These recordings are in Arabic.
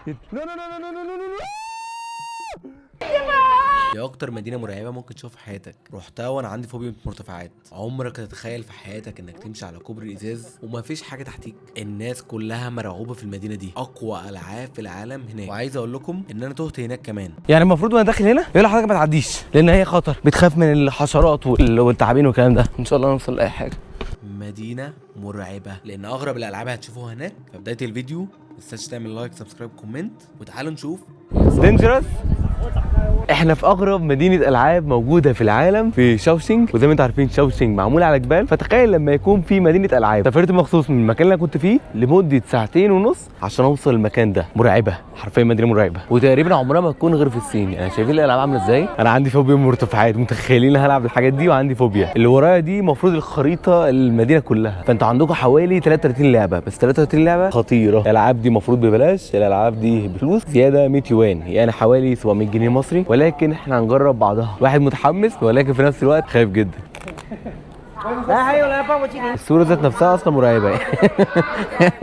لا لا لا لا لا لا لا. دي اكتر مدينه مرعبه ممكن تشوفها في حياتك. رحتها وانا عندي فوبيا مرتفعات. عمرك تتخيل في حياتك انك تمشي على كوبري ازاز ومفيش حاجه تحتيك. الناس كلها مرعوبه في المدينه دي. اقوى العاب في العالم هناك. وعايز اقول لكم ان انا تهت هناك كمان. يعني المفروض وانا داخل هنا يقول لحضرتك ما تعديش لان هي خطر، بتخاف من الحشرات والتعابين والكلام ده. ان شاء الله نوصل لاي حاجه. مدينه مرعبه لان اغرب الالعاب هتشوفوها هناك. في بدايه الفيديو متنساش تعمل لايك سبسكرايب كومنت وتعالوا نشوف دينجرس. احنا في اغرب مدينه العاب موجوده في العالم في شاوشينج، وزي ما انتم عارفين شاوشينج معموله على جبال، فتخيل لما يكون في مدينه العاب. سافرت مخصوص من المكان اللي انا كنت فيه لمده 2.5 ساعات عشان اوصل المكان ده. مرعبه حرفيا، مدينه مرعبه وتقريبا عمرها ما تكون غير في الصين. يعني شايفين الالعاب عامله ازاي؟ انا عندي فوبيا من المرتفعات، متخيلين هلعب الحاجات دي وعندي فوبيا. اللي ورايا دي المفروض الخريطه المدينه كلها، فانتوا عندكم حوالي 33 لعبه، بس 33 لعبه خطيره. الالعاب دي المفروض ببلاش، الالعاب دي بفلوس زياده 100 يوان يعني حوالي 700 جنيه مصري، ولكن احنا هنجرب بعضها. واحد متحمس ولكن في نفس الوقت خايف جدا. الصوره ذات نفسها اصلا مرعبه يعني.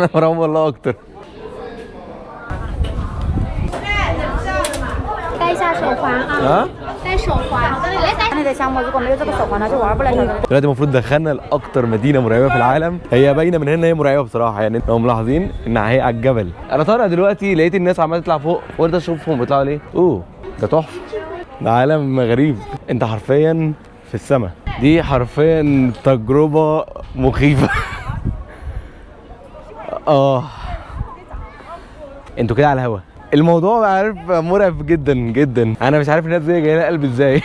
انا مرعوب والله اكتر. 戴一下手环啊，戴手环。那个项目如果没有这个手环呢，就玩不了。 دلوقتي المفروض دخلنا لاكتر مدينه مرعبه في العالم. هي باينه من هنا هي مرعبه بصراحه، يعني لو ملاحظين انها هي على الجبل. انا طالع دلوقتي لقيت الناس عماله تطلع فوق، قلت اشوفهم بيطلعوا ليه. ده تحفه، ده عالم غريب. انت حرفيا في السماء. دي حرفيا تجربه مخيفه. انتوا كده على الهوا. الموضوع عارف مرعب جدا جدا. انا مش عارف الناس دي جايه لها قلب ازاي.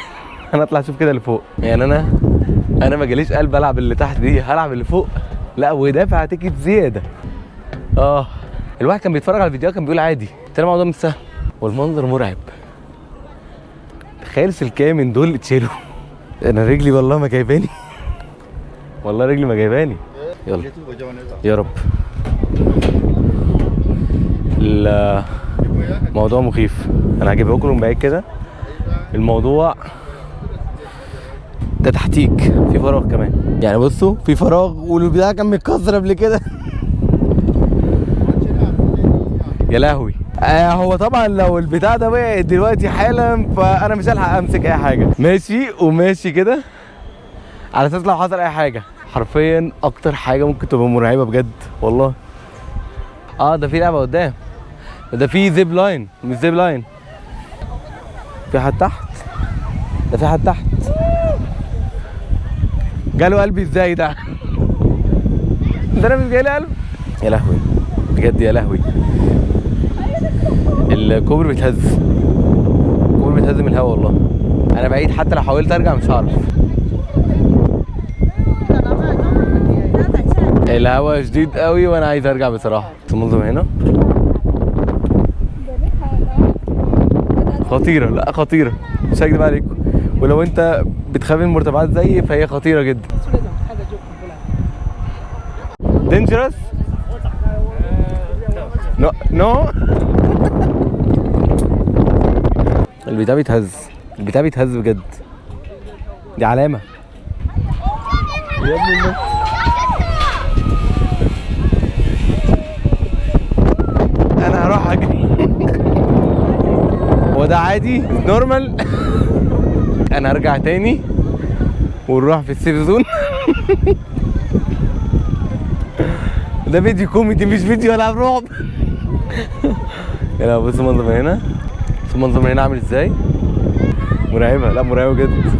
انا اطلع اشوف كده اللي فوق. يعني انا ما جاليش قلب العب اللي تحت دي، هلعب اللي فوق. لا ودافع تيكت زياده. الواحد كان بيتفرج على الفيديو كان بيقول عادي، ترى الموضوع مش سهل والمنظر مرعب. تخيل سلكايه من دول اتشالوا. انا رجلي والله ما جايباني. والله رجلي ما جايباني. يلا يا رب. الموضوع مخيف. انا هجيبه لكم من بعيد كده. الموضوع ده تحتيك في فراغ كمان، يعني بصوا في فراغ والبتاع كان متكسر قبل كده. يا لهوي. هو طبعا لو البتاع ده وقع دلوقتي حالا فانا مش هلحق امسك اي حاجه. ماشي وماشي كده على اساس لو حصل اي حاجه. حرفيا اكتر حاجه ممكن تبقى مرعبه بجد والله. ده في لعبه قدام، ده في زيب لاين. مش زيب لاين، في حد تحت. ده في حد تحت. جاله قلبي ازاي ده؟ ده انا مش جاي لي قلب. يا لهوي بجد يا لهوي. الكوبري بيتهز. الكوبري بيتهز من الهوا والله. انا بعيد، حتى لو حاولت ارجع مش هعرف. الهوا شديد قوي وانا عايز ارجع بصراحه. المنظر هنا خطيره. لا خطيره مش هكدب عليكم. ولو انت بتخاف من المرتفعات زيي فهي خطيره جدا. دينجرس. نو البتاع بيتهز. البتاع بيتهز بجد. دي علامه يا ابني الناس. انا هروح اجري. هو ده عادي نورمال. انا هرجع تاني ونروح في السيف زون. ده فيديو كوميدي مش فيديو العاب رعب. يلا بصوا المنظر من هنا. بصوا المنظر من هنا عامل ازاي. مرعبه. لا مرعبه بجد.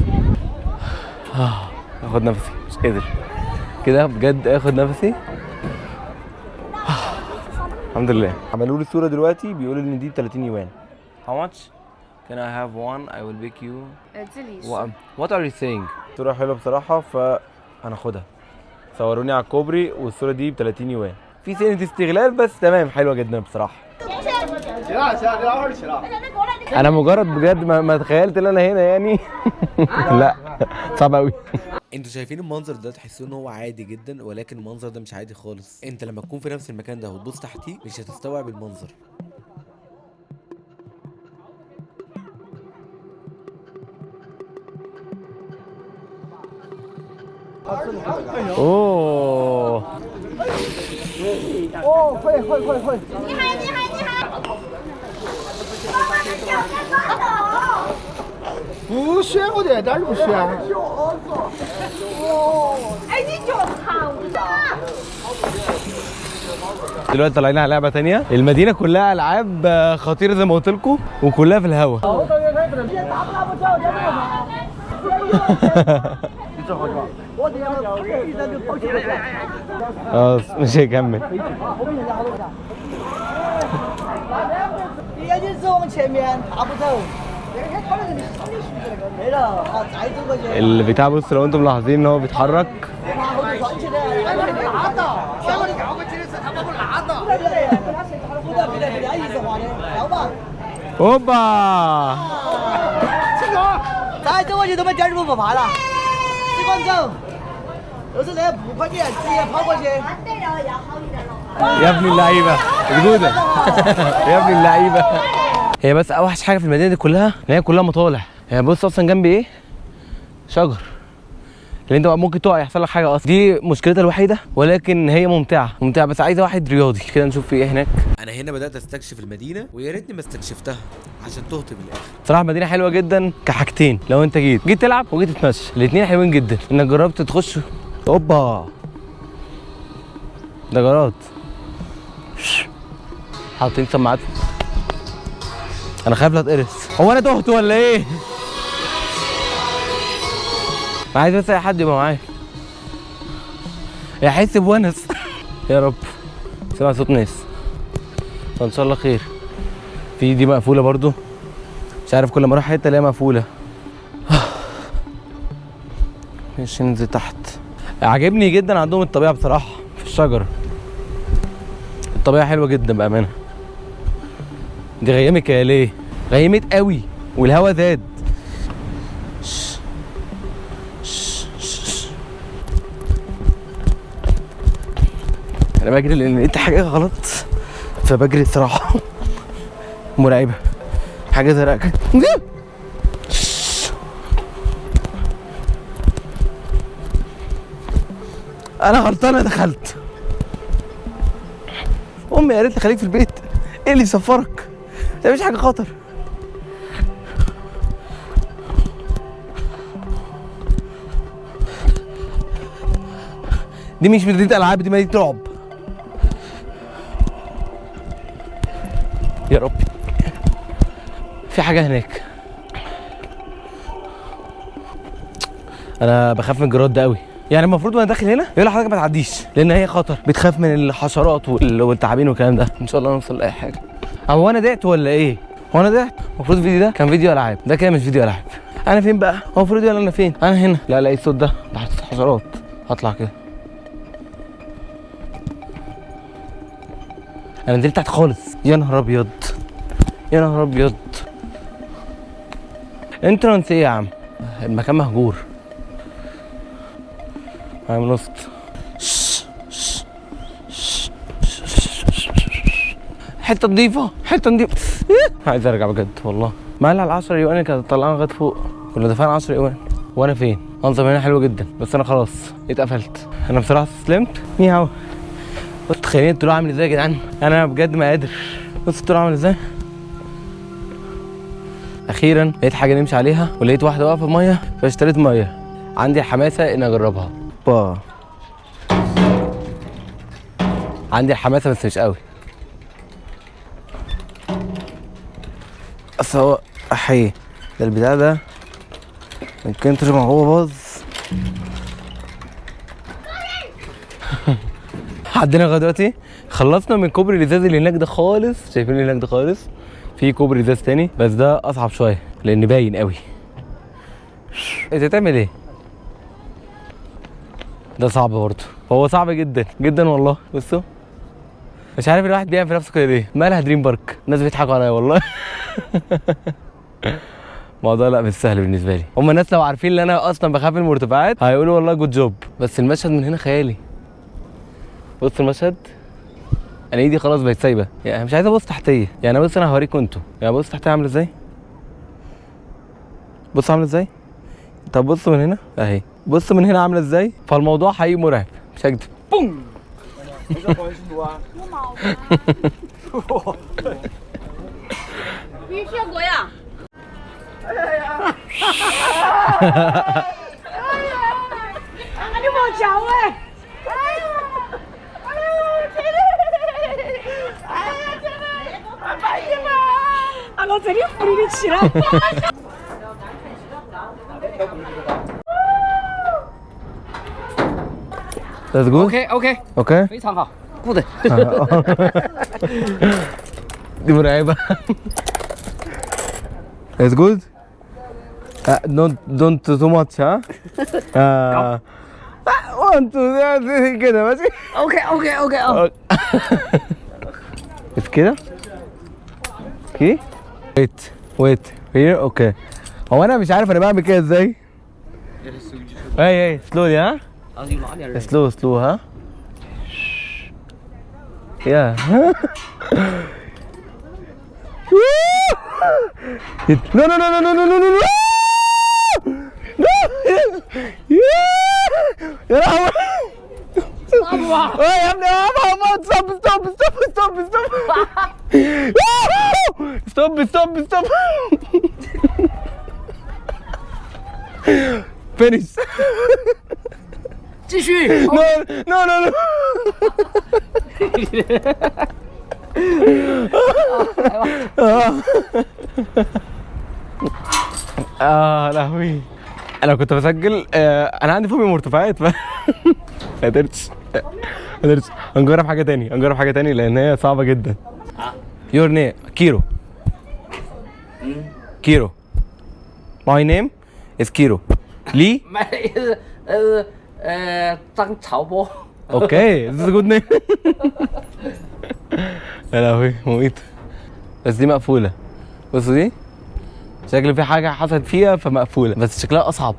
اخد نفسي مش قادر كده بجد. اخد نفسي. الحمد لله. عملوا لي الصوره دلوقتي بيقولوا ان دي 30 يوان. How much? Can I have one? I will pick you. What are you saying? صورة حلوة بصراحة فهناخدها. صوروني على الكوبري والصورة دي ب 30 يوان. في سنة استغلال بس تمام حلوة جدا بصراحة. أنا مجرد بجد ما تخيلت إن أنا هنا يعني. لا صعب أوي. انتوا شايفين المنظر ده تحسوا ان هو عادي جدا، ولكن المنظر ده مش عادي خالص. انت لما تكون في نفس المكان ده وتبص تحتيه مش هتستوعب المنظر. اوه 会不选我的，哪儿不选？哎，你就好的。 دلوقتي طالعين على لعبه تانية. المدينه كلها العاب خطيره زي ما قلت لكم وكلها في الهواء. خلاص مش هيكمل. 你眼睛只往前面，大步走。他那个你心理素质那个没了，好，再走过去。 البتاع بص لو انتم ملاحظين ان هو بيتحرك. 往后头转起来，把你拉倒。想把你绕过去的时候，他把我拉倒。对对对，不得人家意思话的，要吧？ اوبا 清楚，再走过去都没点儿不怕了，只管走。就是那不快点，直接跑过去。 يا ابن اللعيبه الجوده. يا ابن اللعيبه. هي بس اوحش حاجه في المدينه دي كلها ان هي كلها مطالع. يعني بص اصلا جنبي ايه؟ شجر. اللي انت ممكن تقع يحصل لك حاجه اصلا. دي مشكلتها الوحيده ولكن هي ممتعه بس عايزه واحد رياضي كده. نشوف في ايه هناك. انا هنا بدات استكشف المدينه ويا ريتني ما استكشفتها عشان تهت بالاخر. صراحه مدينه حلوه جدا كحاجتين. لو انت جيت تلعب وجيت تتمشى الاثنين حلوين جدا. انك جربت تخش. اوبا ده جراد حاطين سماعات. انا خايف لا اتقرص. هو انا تهت ولا ايه؟ انا عايز بس اي حد يبقى معايا يحس بونس. يا رب سمع صوت ناس فان شاء الله خير. في دي مقفوله برضو. مش عارف كل ما اروح حته الاقيها مقفوله. مش ننزل تحت. عاجبني جدا عندهم الطبيعه بصراحه في الشجر. الطبيعه حلوه جدا بامانه. دي غيمت يا ليه؟ غيمت قوي والهوا زاد. انا بجري لان لقيت حاجه غلط فبجري الصراحه. مرعبه حاجه زرقاء كده. انا غلطانه دخلت. امي قالت لي خليك في البيت. ايه اللي يسفرك؟ ده مفيش حاجه خطر. دي مش مدينه العاب، دي مدينه رعب. يا رب في حاجه هناك. انا بخاف من الجراد ده قوي. يعني المفروض وانا داخل هنا يقول لحضرتك ما تعديش لان هي خطر. بتخاف من الحشرات والتعابين والكلام ده. ان شاء الله نوصل لاي حاجه. هو انا ضعت ولا ايه؟ هو انا ضعت؟ المفروض الفيديو ده كان فيديو العاب. ده كده مش فيديو العاب. انا فين بقى؟ هو المفروض يقول انا فين؟ انا هنا. لا الاقي الصوت ده تحت الحشرات. هطلع كده. انا نزلت تحت خالص. يا نهار ابيض يا نهار ابيض. انترانس ايه يا عم؟ المكان مهجور. I'm lost. حته نضيفه حته نضيفه. عايز ارجع بجد والله. ما على 10 يوان كانت طلعنا لغايه فوق. كنا دافعين 10 يوان. وانا فين؟ منظر هنا حلو جدا بس انا خلاص اتقفلت. انا بصراحه استسلمت. نيهاو. بص تخيلين الطلوع عامل ازاي يا جدعان؟ انا بجد ما قادر. بص الطلوع عامل ازاي؟ اخيرا لقيت حاجه نمشي عليها ولقيت واحده واقفه في ميه فاشتريت ميه. عندي حماسه اني اجربها. با عندي الحماسه بس مش قوي. اصل هو احي ده البتاع ده من كتر ما هو باظ. عدينا لغايه دلوقتي خلصنا من كوبري الازاز اللي هناك ده خالص. شايفين اللي هناك ده خالص؟ في كوبري ازاز تاني بس ده اصعب شويه لان باين قوي. انت بتعمل ايه؟ ده صعب برضه. هو صعب جدا جدا والله. بصوا مش عارف الواحد بيعمل في نفسه كده ليه. مالها دريم بارك؟ الناس بيضحكوا عليا والله. الموضوع لا مش سهل بالنسبه لي. هم الناس لو عارفين ان انا اصلا بخاف من المرتفعات هيقولوا والله جود جوب. بس المشهد من هنا خيالي. بص المشهد. انا ايدي خلاص بقت سايبه. يعني مش عايز ابص تحتيه. يعني بص انا هوريكم انتوا. يعني بص تحتيه عامله ازاي. بص عامله ازاي. طب بص من هنا اهي. بص من هنا عامله ازاي. فالموضوع حقيقي مرعب مش هكدب. بوم. 你学过呀？你莫叫喂！哎呀，哎呀，天哪！哎呀，天哪！慢点嘛！啊，我这里扶你的起来。That's good. OK， Okay. 非常好，good。 دي مرعبة. That's good. Don't too much, huh? One, two, three, كده ماشي. OK。بس كده. Okay. Wait. Here. Okay. هو أنا مش عارف أنا بعمل كده إزاي. Hey, slowly, huh? Slow, huh? Yeah. No. يا لهوي. يا ابني stop. Finish. 继续。No. لهوي. انا كنت بسجل انا عندي فوبيا مرتفعات ما قدرتش هنجرب حاجه تاني لان هي صعبه جدا. Your name Kiro. My name is Kiro. Lee.张朝波。اوكي this is a good name. يا لهوي مميت. بس دي مقفولة. بصوا دي شكل في حاجة حصلت فيها فمقفولة بس شكلها أصعب.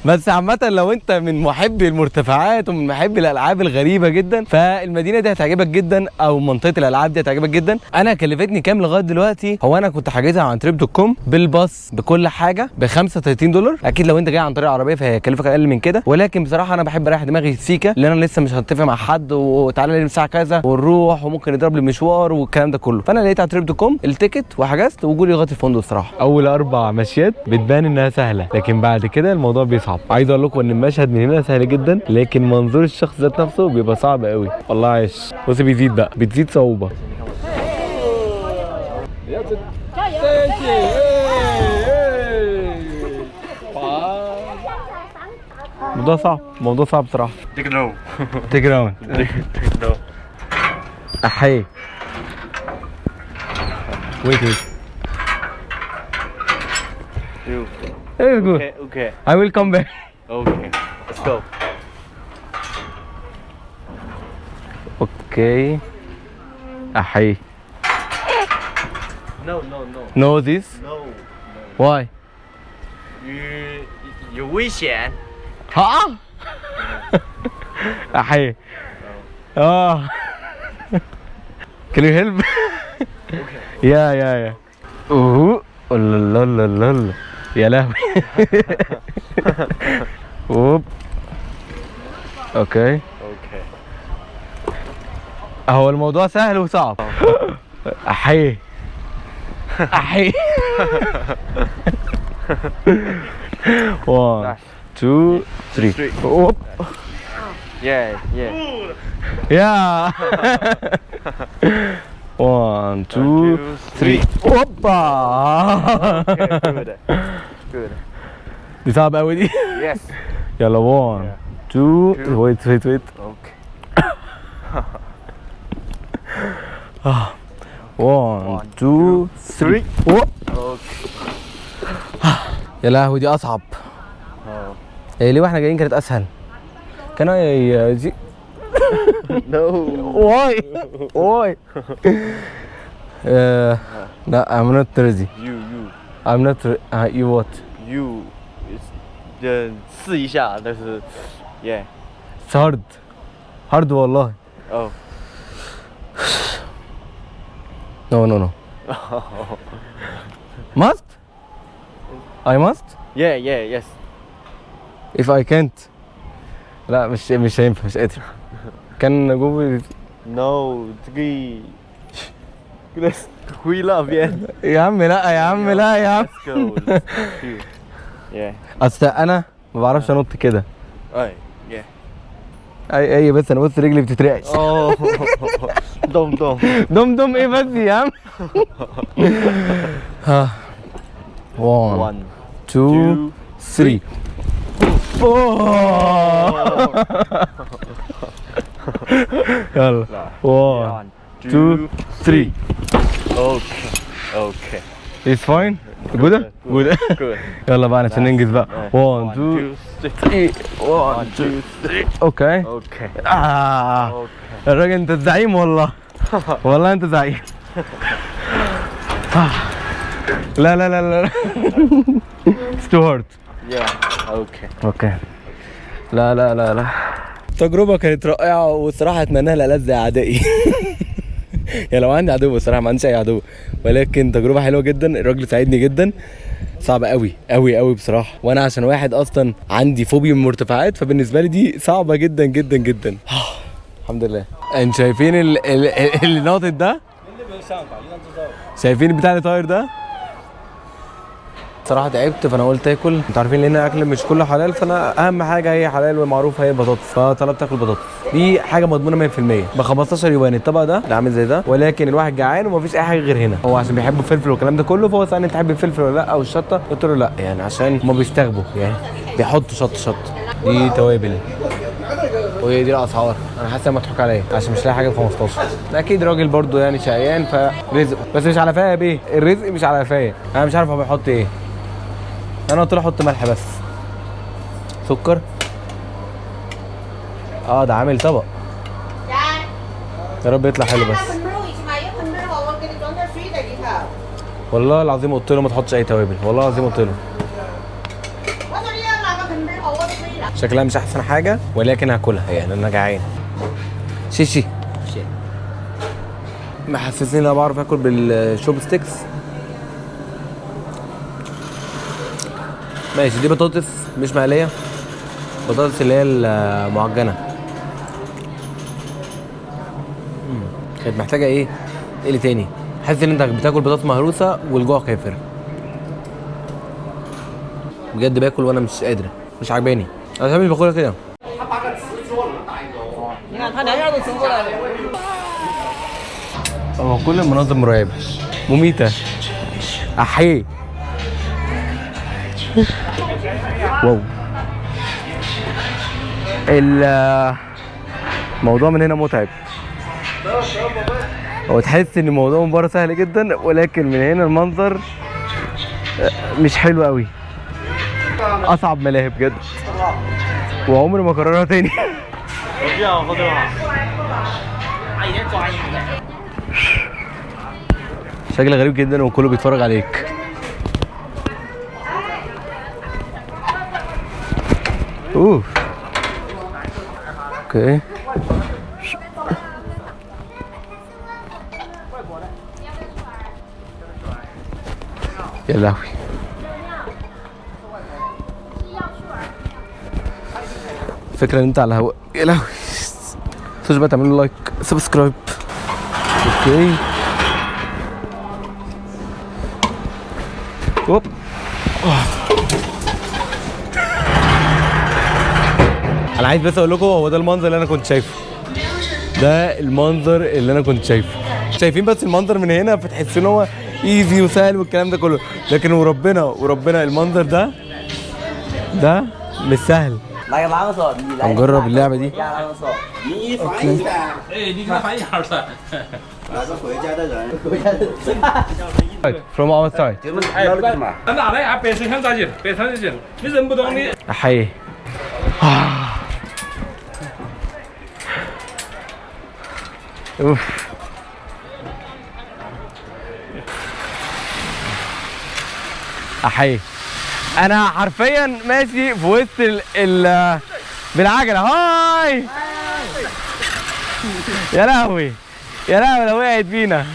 بس عامة لو انت من محبي المرتفعات ومن محبي الالعاب الغريبة جدا فالمدينة دي هتعجبك جدا او منطقة الالعاب دي هتعجبك جدا. انا كلفتني كام لغاية دلوقتي؟ هو انا كنت حاجزها عن trip.com بالباص بكل حاجة ب $35. اكيد لو انت جاي عن طريق عربية فهي هيكلفك اقل من كده ولكن بصراحة انا بحب اريح دماغي سيكا لان انا لسه مش هتفق مع حد وتعالى لي الساعة كذا ونروح وممكن نضرب لي مشوار والكلام ده كله. فانا لقيت على trip.com التيكت وحجزت وجولي لغاية الفندق. الصراحة اول 4 مشيات بتبان انها سهلة لكن بعد كده الموضوع بيصعب. عايز اقول لكم ان المشهد من هنا سهل جدا لكن منظور الشخص ذات نفسه بيبقى صعب قوي. والله عايش. بص بتزيد صعوبة. موضوع صعب بصراحة. تيك راوند. احي. ويت. It's good. Okay. I will come back. Okay. Let's go. Okay. أحي. No. No this? No. Why? 有危险。 ها؟ أحي. Can you help? Yeah. لا. يا لهوي. اوب. اوكي. هو الموضوع سهل وصعب. احي. 1 2 3 اوب. Yeah. يا 1 2 3 اوبا. Good. دي صعبة أوي دي. Yes. يلا 1 2 wait. Okay. 1 2 3 Okay. يا لهوي دي أصعب. ليه واحنا جايين كانت أسهل؟ كان جي. No. Why? لا I'm not ready. You. I'm not you what? You. 试一下，但是 Yeah. It's hard والله. Oh. No. Must? I must? Yeah. Yes. If I can't. لا مش هينفع مش قادر. كان جوه. No. 这个灰那边。يا عم لا. Let's go. Yeah. اصل انا ما بعرفش انط كده. Oh, yeah. اي بس انا بص رجلي بتترعش. Oh. Dom dom. دم ايه بس يا عم. ها 1 1 2 3 يلا 1 2 3 Okay. Okay. It's fine. جودة؟ جودة. Good. يلا بقى عشان ننجز بقى. 1 2 3 1 2 3 اوكي. Okay. الراجل انت الزعيم والله. والله انت زعيم. لا لا لا لا. It's too hard. Yeah. Okay. اوكي. لا لا لا لا. التجربة كانت رائعة والصراحة اتمناها لألذ أعدائي. يعني لو عندي عدو بصراحة ما عنديش أي عدو، ولكن تجربة حلوة جدا، الراجل ساعدني جدا. صعبة قوي قوي قوي بصراحة، وأنا عشان واحد أصلا عندي فوبيا من المرتفعات فبالنسبة لي دي صعبة جدا جدا جدا. الحمد لله. انتوا شايفين اللي ناطط ده؟ شايفين البتاع اللي طاير ده؟ صراحة تعبت فانا قلت اكل. انتوا عارفين ان هنا اكل مش كله حلال، فانا اهم حاجة هي حلال ومعروفة هي البطاطس، فطلبت اكل بطاطس. دي حاجة مضمونة 100%. ب 15 يوان الطبق ده اللي عامل زي ده، ولكن الواحد جعان ومفيش اي حاجة غير هنا. هو عشان بيحبوا الفلفل والكلام ده كله، فهو سألني انت تحب الفلفل ولا لا او الشطة؟ قلت له لا، يعني عشان هما بيستغبوا يعني بيحطوا شطة. دي توابل وهي دي الاسعار. انا حاسس ان مضحوك عليا عشان مش لاقي حاجه ب 15. اكيد راجل برضو يعني شقيان فرزق، بس مش على قفايا يا بيه، الرزق مش على قفايا. انا مش عارف هو بيحط ايه. انا قلت له احط ملح بس. سكر. ده عامل طبق. يا رب يطلع حلو بس. والله العظيم قلت له ما تحطش اي توابل، والله العظيم قلت له. شكلها مش احسن حاجه ولكن هاكلها، يعني انا جعان. شيشي محسسني ان انا بعرف اكل بالشوب ستيكس. ماشي. دي بطاطس مش مقليه، بطاطس اللي هي المعجنه. كانت محتاجه ايه اللي تاني. حاسس ان انت بتاكل بطاطس مهروسه والجوع كافر. بجد باكل وانا مش قادر، مش عاجباني. انا مش باكلها كده. كل المناظر مرعبه مميته. احيه. واو. الموضوع من هنا متعب. هو تحس ان الموضوع من بره سهل جدا، ولكن من هنا المنظر مش حلو قوي. اصعب ملاهي بجد، وعمري ما اكررها تاني. شكل غريب جدا وكله بيتفرج عليك. اوف. اوكي. يا لهوي. فكرة ان انت على الهواء. يا لهوي. متنسوش بقى تعملوا لايك سبسكرايب. اوكي. اوب. انا عايز بس اقول لكم هو ده المنظر اللي انا كنت شايفه. ده المنظر اللي انا كنت شايفه. شايفين بس المنظر من هنا فتحس ان هو ايزي وسهل والكلام ده كله، لكن وربنا المنظر ده مش سهل. هنجرب اللعبه دي. From outside. 咱哪来呀？北城乡咋进？北城就进，你认不懂你。 احيي. اوف. احيي. انا حرفيا ماشي في وسط بالعجله. هاي. يا لهوي يا لهوي لو وقعت بينا.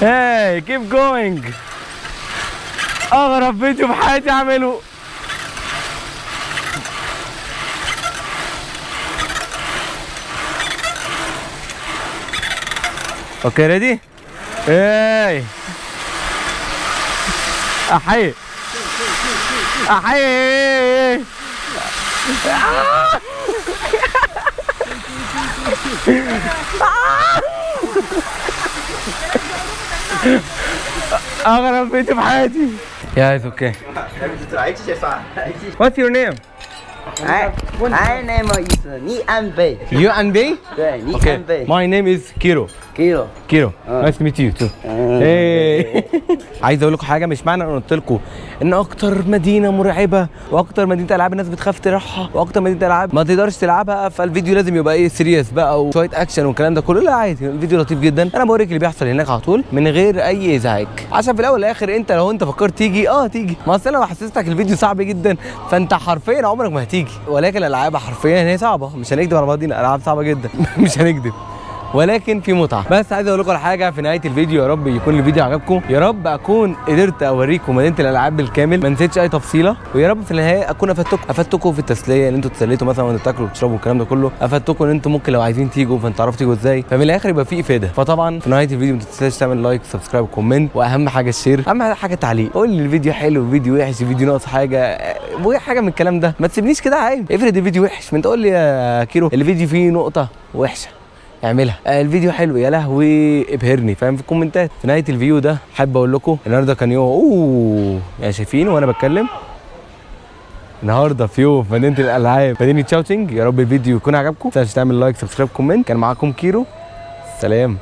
هاي كيب جوينج. اغرب فيديو في حياتي اعمله. اوكي ريدي. اي احيي. احي اغرب فيديو في حياتي. Yeah, it's okay. What's your name? I name is Ni An Bei. You and me? 对，Ni Okay. An Bei. My name is Kiro. Kilo. كيرو نايس تو ميت يو تو. عايز اقول لكم حاجه، مش معنى انا قلت لكم ان اكتر مدينه مرعبه واكتر مدينه العاب الناس بتخاف تروحها واكتر مدينه العاب ما تقدرش تلعبها فالفيديو لازم يبقى ايه سيريس بقى وشويه اكشن والكلام ده كله. لا عادي، الفيديو لطيف جدا. انا بوريك اللي بيحصل هناك على طول من غير اي ازعاج، عشان في الاول والاخر انت لو انت فكرت تيجي تيجي. ما اصل انا حسستك الفيديو صعب جدا فانت حرفيا عمرك ما هتيجي. ولكن الالعاب حرفيا هي صعبه، مش هنكدب على بعضينا، الالعاب صعبه جدا مش هنكدب، ولكن في متعه. بس عايز اقول لكم على حاجه في نهايه الفيديو، يا رب يكون الفيديو عجبكم، يا رب اكون قدرت اوريكم مدينه الالعاب بالكامل، ما نسيتش اي تفصيله، ويا رب في النهايه اكون افدتكم في التسليه ان انتوا تسليتوا مثلا وانتوا بتاكلوا وتشربوا والكلام ده كله، افدتكم ان انتوا ممكن لو عايزين تيجوا فانتوا تعرفوا تيجوا ازاي، فمن الاخر يبقى في افاده. فطبعا في نهايه الفيديو ما تنساش تعمل لايك سبسكرايب كومنت، واهم حاجه الشير، اهم حاجه التعليق. قول لي الفيديو حلو الفيديو وحش الفيديو ناقص حاجه من الكلام ده، ما تسيبنيش كده عيب. افرض الفيديو وحش ما انت قول لي يا كيرو الفيديو فيه نقطه وحشه اعملها، الفيديو حلو يا لهوي ابهرني، فاهم، في الكومنتات. في نهايه الفيديو ده حابب اقول لكم النهارده كان يوم يعني شايفين وانا بتكلم النهارده في يوم في مدينه الالعاب مدينه شاوشينج. يا رب الفيديو يكون عجبكم، ما تنساش تعمل لايك سبسكرايب كومنت. كان معاكم كيرو، سلام.